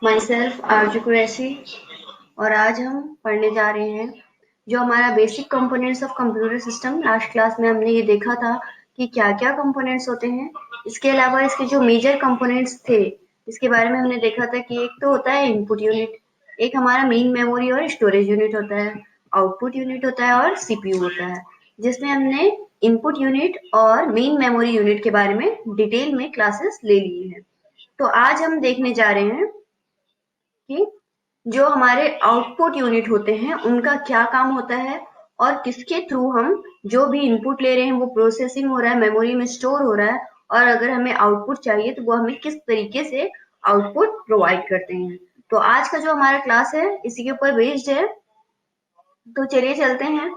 My self आरजू कुरैशी। और आज हम पढ़ने जा रहे हैं जो हमारा basic components of computer system. Last class में हमने ये देखा था कि क्या क्या कंपोनेंट्स होते हैं। इसके अलावा इसके जो मेजर कंपोनेंट्स थे इसके बारे में हमने देखा था कि एक तो होता है इनपुट यूनिट, एक हमारा मेन मेमोरी और स्टोरेज यूनिट होता है, आउटपुट यूनिट होता है और सीपीयू होता है। जिसमें हमने इनपुट यूनिट और मेन मेमोरी यूनिट के बारे में डिटेल में क्लासेस ले ली हैं। तो आज हम देखने जा रहे हैं कि जो हमारे आउटपुट यूनिट होते हैं उनका क्या काम होता है और किसके थ्रू हम जो भी इनपुट ले रहे हैं वो प्रोसेसिंग हो रहा है, मेमोरी में स्टोर हो रहा है, और अगर हमें आउटपुट चाहिए तो वो हमें किस तरीके से आउटपुट प्रोवाइड करते हैं। तो आज का जो हमारा क्लास है इसी के ऊपर बेस्ड है। तो चलिए चलते हैं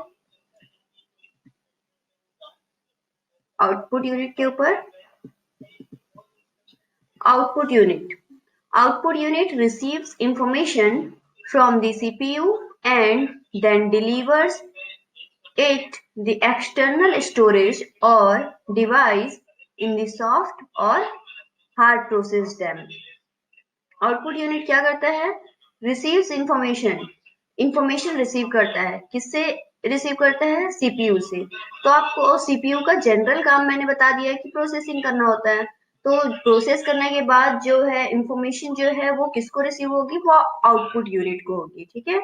आउटपुट यूनिट के ऊपर। Output unit Output unit receives information from the CPU and then delivers it the external storage or device in the soft or hard process DRAM. Output unit क्या करता है? रिसीव्स इंफॉर्मेशन रिसीव करता है। किससे receive करता है? CPU से। तो आपको सीपीयू का जनरल काम मैंने बता दिया है कि प्रोसेसिंग करना होता है। तो प्रोसेस करने के बाद जो है इंफॉर्मेशन जो है वो किसको रिसीव होगी? वो आउटपुट यूनिट को होगी। ठीक है,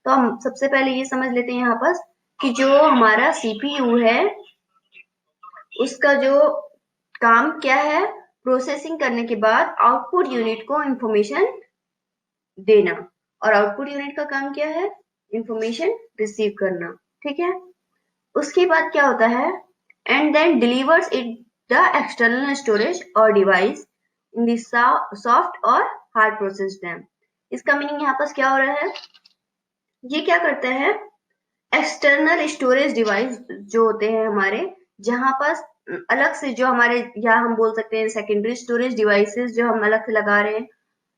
तो हम सबसे पहले ये समझ लेते हैं यहाँ पर कि जो हमारा सीपीयू है उसका जो काम क्या है? प्रोसेसिंग करने के बाद आउटपुट यूनिट को इंफॉर्मेशन देना। और आउटपुट यूनिट का काम क्या है? इंफॉर्मेशन रिसीव करना। ठीक है, उसके बाद क्या होता है? And then delivers it the external storage और डिवाइस इन द सॉफ्ट और हार्ड प्रोसेस डैम। इसका मीनिंग यहाँ पर क्या हो रहा है? ये क्या करता है? एक्सटर्नल स्टोरेज डिवाइस जो होते हैं हमारे, जहां पर अलग से जो हमारे, या हम बोल सकते हैं सेकेंडरी स्टोरेज डिवाइसेस जो हम अलग से लगा रहे हैं,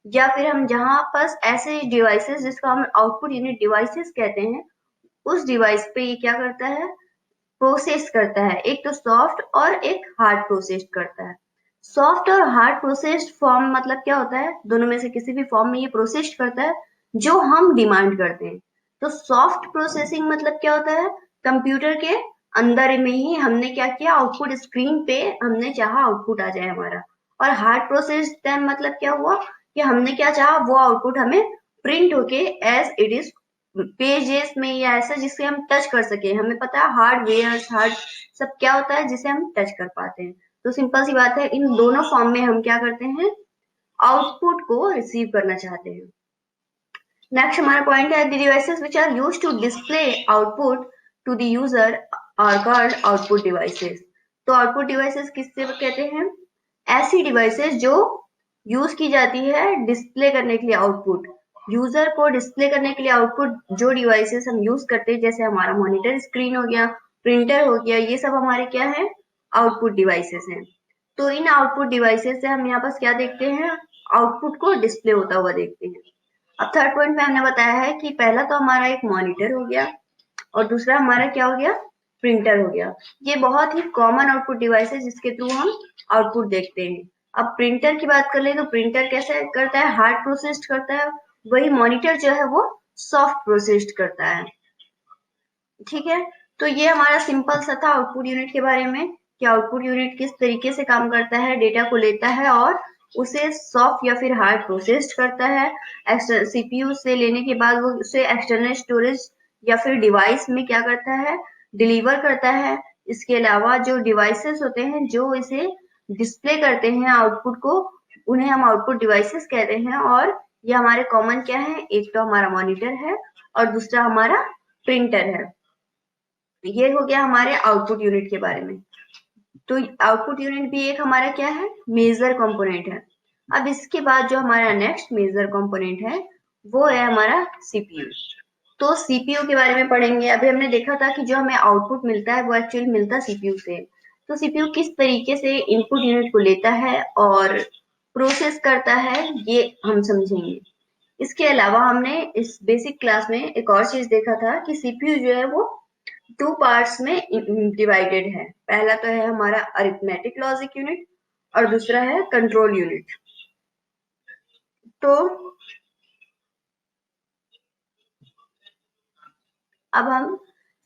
या फिर हम जहां पर ऐसे डिवाइसेस जिसको हम आउटपुट यूनिट डिवाइसेस कहते हैं, उस डिवाइस पे ये क्या करता है? प्रोसेस करता है। एक तो सॉफ्ट और एक हार्ड प्रोसेस करता है। सॉफ्ट और हार्ड प्रोसेस्ड फॉर्म मतलब क्या होता है? दोनों में से किसी भी फॉर्म में ये प्रोसेस करता है जो हम डिमांड करते हैं। तो सॉफ्ट प्रोसेसिंग मतलब क्या होता है? कंप्यूटर के अंदर में ही हमने क्या किया? आउटपुट स्क्रीन पे हमने चाहा आउटपुट आ जाए हमारा। और हार्ड प्रोसेस मतलब क्या हुआ कि हमने क्या चाहा वो आउटपुट हमें प्रिंट होके एज इट इज पेजेस में, या ऐसा जिससे हम टच कर सके। हमें पता है हार्डवेयर हार्ड सब क्या होता है जिसे हम टच कर पाते हैं। तो सिंपल सी बात है, इन दोनों फॉर्म में हम क्या करते हैं? आउटपुट को रिसीव करना चाहते हैं। नेक्स्ट हमारा पॉइंट है, the devices which are used to display output to the user are called output devices. तो आउटपुट डिवाइसेस किससे कहते हैं? ऐसी डिवाइसेस जो यूज की जाती है डिस्प्ले करने के लिए आउटपुट, यूजर को डिस्प्ले करने के लिए आउटपुट। जो डिवाइसेस हम यूज करते हैं जैसे हमारा मॉनिटर स्क्रीन हो गया, प्रिंटर हो गया, ये सब हमारे क्या है? आउटपुट डिवाइसेस हैं। तो इन आउटपुट डिवाइसेस से हम यहाँ पर क्या देखते हैं? आउटपुट को डिस्प्ले होता हुआ देखते हैं। अब थर्ड पॉइंट में हमने बताया है कि पहला तो हमारा एक मॉनिटर हो गया और दूसरा हमारा क्या हो गया? प्रिंटर हो गया। ये बहुत ही कॉमन आउटपुट डिवाइस है जिसके थ्रू हम आउटपुट देखते हैं। अब प्रिंटर की बात कर ले तो प्रिंटर कैसे करता है? हार्ड प्रोसेस्ड करता है। वही मॉनिटर जो है वो सॉफ्ट प्रोसेस्ड करता है। ठीक है, तो ये हमारा सिंपल सा था आउटपुट यूनिट के बारे में कि आउटपुट यूनिट किस तरीके से काम करता है, डेटा को लेता है और उसे सॉफ्ट या फिर हार्ड प्रोसेस्ड करता है। सीपीयू से लेने के बाद वो उसे एक्सटर्नल स्टोरेज या फिर डिवाइस में क्या करता है? डिलीवर करता है। इसके अलावा जो डिवाइसेस होते हैं जो इसे डिस्प्ले करते हैं आउटपुट को, उन्हें हम आउटपुट डिवाइसेस कहते हैं। और ये हमारे कॉमन क्या है? एक तो हमारा मॉनिटर है और दूसरा हमारा प्रिंटर है। ये हो गया हमारे आउटपुट यूनिट के बारे में। तो आउटपुट यूनिट भी एक हमारा क्या है? मेजर कंपोनेंट है। अब इसके बाद जो हमारा नेक्स्ट मेजर कंपोनेंट है वो है हमारा सीपीयू। तो सीपीयू के बारे में पढ़ेंगे। अभी हमने देखा था कि जो हमें आउटपुट मिलता है वो एक्चुअली मिलता सीपीयू से। तो सीपीयू किस तरीके से इनपुट यूनिट को लेता है और प्रोसेस करता है ये हम समझेंगे। इसके अलावा हमने इस बेसिक क्लास में एक और चीज देखा था कि सीपीयू जो है वो टू पार्ट्स में डिवाइडेड है। पहला तो है हमारा अरिथमेटिक लॉजिक यूनिट और दूसरा है कंट्रोल यूनिट। तो अब हम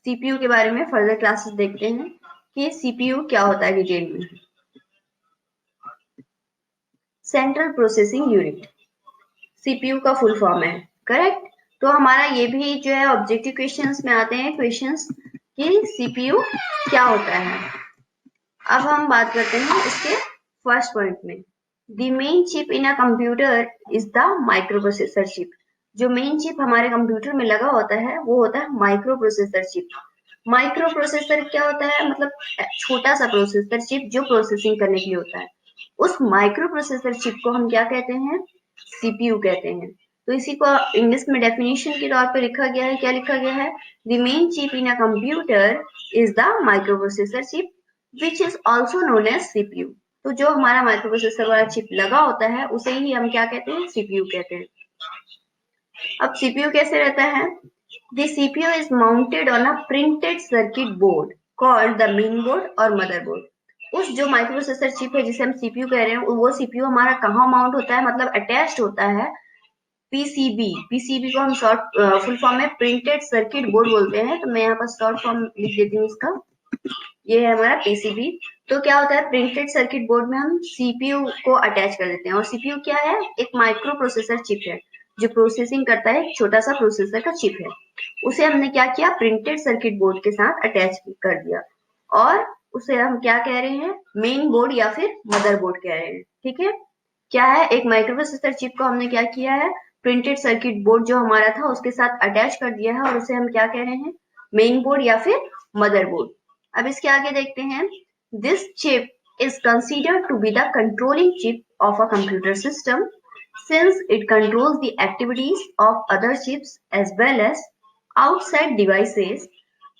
सीपीयू के बारे में फर्दर क्लासेस देखते हैं कि सीपीयू क्या होता है डिटेल में। सेंट्रल प्रोसेसिंग यूनिट सीपीयू का फुल फॉर्म है, करेक्ट। तो हमारा ये भी जो है ऑब्जेक्टिव क्वेश्चंस में आते हैं क्वेश्चंस कि सीपीयू क्या होता है। अब हम बात करते हैं इसके फर्स्ट पॉइंट में। The main chip in a computer is the microprocessor chip. जो मेन चिप हमारे कंप्यूटर में लगा होता है वो होता है micro processor chip. Micro processor क्या होता है, मतलब छोटा सा प्रोसेसर चिप जो प्रोसेसिंग करने के लिए होता है। उस माइक्रो प्रोसेसर चिप को हम क्या कहते हैं, सीपीयू कहते हैं। तो इसी को इंग्लिश में डेफिनेशन के तौर पे लिखा गया है, क्या लिखा गया है, the main chip in a computer is the microprocessor chip which is also known as CPU. तो जो हमारा माइक्रो प्रोसेसर वाला चिप लगा होता है उसे ही हम क्या कहते हैं, सीपीयू कहते हैं। अब सीपीयू कैसे रहता है, the CPU is mounted on a printed circuit board called the main board और मदरबोर्ड। उस जो माइक्रो प्रोसेसर चिप है जिसे हम सीपीयू कह रहे हैं वो सीपीयू हमारा कहाँ माउंट होता है, मतलब अटैच्ड होता है पीसीबी। पीसीबी को हम शॉर्ट फुल फॉर्म में प्रिंटेड सर्किट बोर्ड बोलते हैं। तो मैं यहाँ पर शॉर्ट फॉर्म लिख देती हूँ इसका, ये है हमारा पीसीबी। तो क्या होता है, प्रिंटेड सर्किट बोर्ड में हम सीपीयू को अटैच कर देते हैं। और सीपीयू क्या है, एक माइक्रो प्रोसेसर चिप है जो प्रोसेसिंग करता है, एक छोटा सा प्रोसेसर का चिप है। उसे हमने क्या किया, प्रिंटेड सर्किट बोर्ड के साथ अटैच कर दिया और उसे हम क्या कह रहे हैं, मेन बोर्ड या फिर मदरबोर्ड कह रहे हैं। ठीक है, क्या है, एक माइक्रो प्रोसेसर चिप को हमने क्या किया है, प्रिंटेड सर्किट बोर्ड जो हमारा था उसके साथ अटैच कर दिया है और उसे हम क्या कह रहे हैं, मेन बोर्ड या फिर मदरबोर्ड। अब इसके आगे देखते हैं, this chip is considered to be the controlling chip of a computer system since it controls the activities of other chips as well as outside devices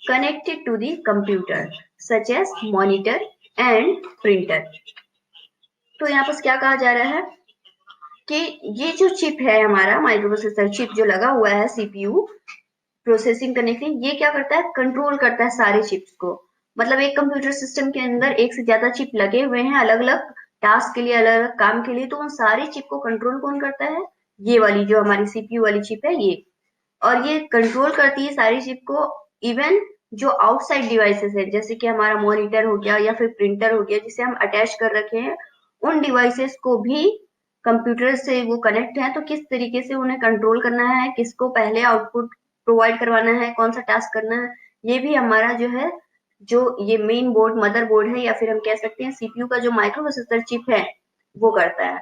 connected to the computer such as monitor and printer। तो यहाँ पर क्या कहा जा रहा है कि ये जो चिप है हमारा माइक्रो प्रोसेसर चिप जो लगा हुआ है सीपीयू प्रोसेसिंग करने के लिए, ये क्या करता है, कंट्रोल करता है सारे चिप्स को। मतलब एक कंप्यूटर सिस्टम के अंदर एक से ज्यादा चिप लगे हुए हैं अलग अलग टास्क के लिए, अलग अलग काम के लिए, तो उन सारी चिप को कंट्रोल कौन करता है, ये वाली जो हमारी सीपीयू वाली चिप है ये। और ये कंट्रोल करती है सारी चिप को, इवन जो आउटसाइड डिवाइसेस है जैसे कि हमारा मॉनिटर हो गया या फिर प्रिंटर हो गया जिसे हम अटैच कर रखे हैं, उन डिवाइसेस को भी कंप्यूटर से वो कनेक्ट है तो किस तरीके से उन्हें कंट्रोल करना है, किसको पहले आउटपुट प्रोवाइड करवाना है, कौन सा टास्क करना है, ये भी हमारा जो है, जो ये मेन बोर्ड मदर बोर्ड है या फिर हम कह सकते हैं सीपीयू का जो माइक्रो प्रोसेसर चिप है वो करता है,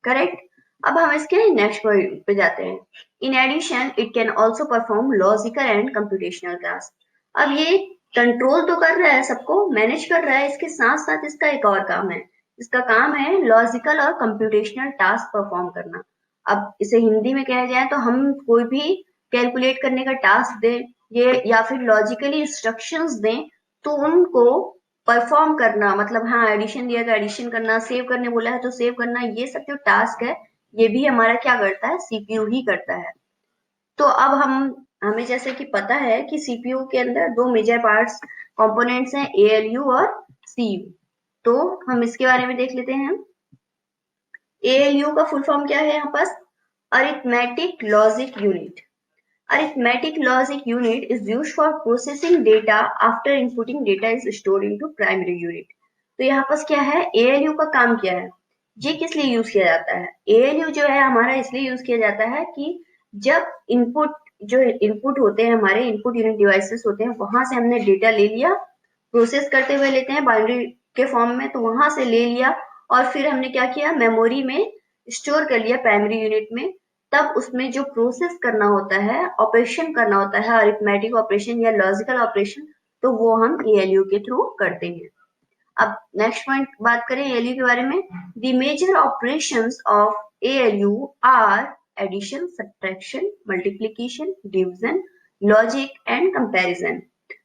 करेक्ट। अब हम इसके नेक्स्ट पॉइंट पे जाते हैं। In addition it can also perform logical and computational task. अब ये कंट्रोल तो कर रहा है, सबको मैनेज कर रहा है, इसके साथ साथ इसका एक और काम है, इसका काम है लॉजिकल और कंप्यूटेशनल टास्क परफॉर्म करना। अब इसे हिंदी में कहा जाए तो हम कोई भी कैलकुलेट करने का टास्क दें ये या फिर लॉजिकली इंस्ट्रक्शंस दें तो उनको परफॉर्म करना, मतलब हाँ एडिशन दिया तो एडिशन करना, सेव करने बोला है तो सेव करना, ये सब जो टास्क है ये भी हमारा क्या करता है, सीपीयू ही करता है। तो अब हमें जैसे कि पता है कि सीपीयू के अंदर दो मेजर पार्ट्स कंपोनेंट्स हैं, एएलयू और सीयू। तो हम इसके बारे में देख लेते हैं। एएलयू का फुल फॉर्म क्या है यहाँ पास, arithmetic logic unit. Arithmetic logic unit is used for processing data after inputting data is stored into primary unit। तो यहाँ पास क्या है, ALU का काम क्या है, ये किस लिए यूज किया जाता है, ALU जो है हमारा इसलिए यूज किया जाता है कि जब इनपुट होते हैं हमारे इनपुट यूनिट डिवाइसेस होते हैं वहां से हमने डेटा ले लिया, प्रोसेस करते हुए लेते हैं बाइनरी के फॉर्म में, तो वहां से ले लिया और फिर हमने क्या किया, मेमोरी में स्टोर कर लिया प्राइमरी यूनिट में। तब उसमें जो प्रोसेस करना होता है, ऑपरेशन करना होता है, अरिथमेटिक ऑपरेशन या लॉजिकल ऑपरेशन, तो वो हम एएलयू के थ्रू करते हैं। अब नेक्स्ट पॉइंट बात करें एएलयू के बारे में। The major operations of ALU are addition, subtraction, multiplication, division, logic and comparison.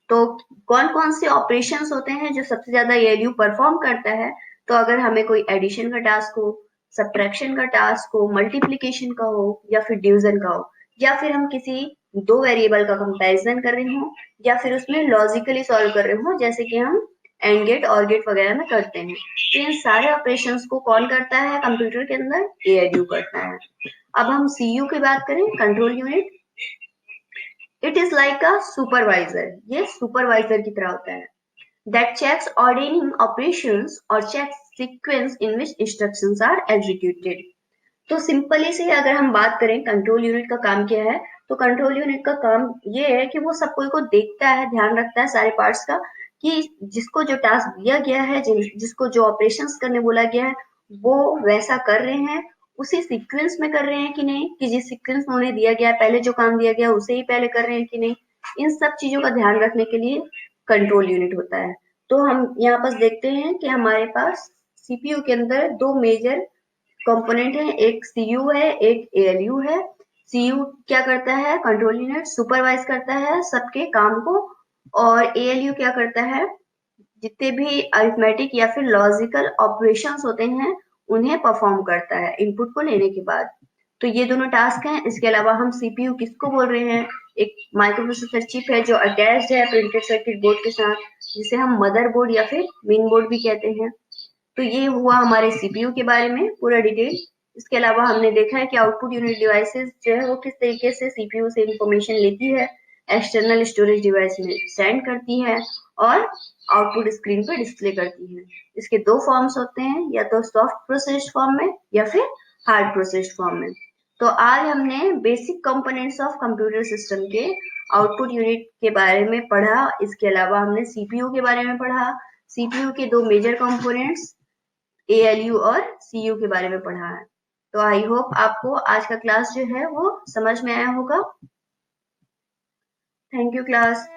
तो कौन कौन से ऑपरेशंस होते हैं जो सबसे ज्यादा एएलयू परफॉर्म करता है, तो अगर हमें कोई एडिशन का टास्क हो, सब्ट्रैक्शन का टास्क हो, मल्टीप्लिकेशन का हो या फिर डिवीजन का हो, या फिर हम किसी दो वेरिएबल का कंपैरिजन कर रहे हो या फिर उसमें लॉजिकली सॉल्व कर रहे हो, जैसे कि हम एंड गेट और गेट वगैरह में करते हैं। तो इन सारे ऑपरेशंस को कौन करता है कंप्यूटर के अंदर? एएलयू करता है। अब हम सीयू की बात करें, control unit, it is like a supervisor, ये सुपरवाइजर की तरह होता है, that checks ordaining operations or checks sequence in which instructions are executed। तो सिंपली से अगर हम बात करें कंट्रोल यूनिट का काम क्या है, तो कंट्रोल यूनिट का काम ये है कि वो सब कोई को देखता है, ध्यान रखता है सारे पार्ट्स का, कि जिसको जो टास्क दिया गया है, जिसको जो ऑपरेशंस करने बोला गया है, वो वैसा कर रहे हैं, उसी सीक्वेंस में कर रहे हैं कि नहीं, कि जिस सीक्वेंस में उन्हें दिया गया है, पहले जो काम दिया गया उसे ही पहले कर रहे हैं कि नहीं, इन सब चीजों का ध्यान रखने के लिए कंट्रोल यूनिट होता है। तो हम यहाँ पास देखते हैं कि हमारे पास सीपीयू के अंदर दो मेजर कंपोनेंट है, एक सीयू है, एक एएलयू है। सीयू क्या करता है? कंट्रोल यूनिट सुपरवाइज करता है सबके काम को, और एएलयू क्या करता है? जितने भी अरिथमेटिक या फिर लॉजिकल ऑपरेशंस होते हैं उन्हें परफॉर्म करता है इनपुट को लेने के बाद। तो ये दोनों टास्क हैं। इसके अलावा हम सीपीयू किसको बोल रहे हैं? एक माइक्रो प्रोसेसर चिप है जो अटैच्ड है प्रिंटेड सर्किट बोर्ड के साथ, जिसे हम मदरबोर्ड या फिर मेन बोर्ड भी कहते हैं। तो ये हुआ हमारे सीपीयू के बारे में पूरा डिटेल। इसके अलावा हमने देखा है कि आउटपुट यूनिट डिवाइसेस जो है वो किस तरीके से सीपीयू से इंफॉर्मेशन लेती है, एक्सटर्नल स्टोरेज डिवाइस में सेंड करती है और आउटपुट स्क्रीन पर डिस्प्ले करती है। इसके दो फॉर्म्स होते हैं, या तो सॉफ्ट प्रोसेस्ड फॉर्म में या फिर हार्ड प्रोसेस्ड फॉर्म में। तो आज हमने basic components of computer system के आउटपुट यूनिट के बारे में पढ़ा। इसके अलावा हमने सीपीयू के बारे में पढ़ा, सीपीयू के दो मेजर कंपोनेंट्स एएलयू और सीयू के बारे में पढ़ा है। तो आई होप आपको आज का क्लास जो है वो समझ में आया होगा। Thank you class.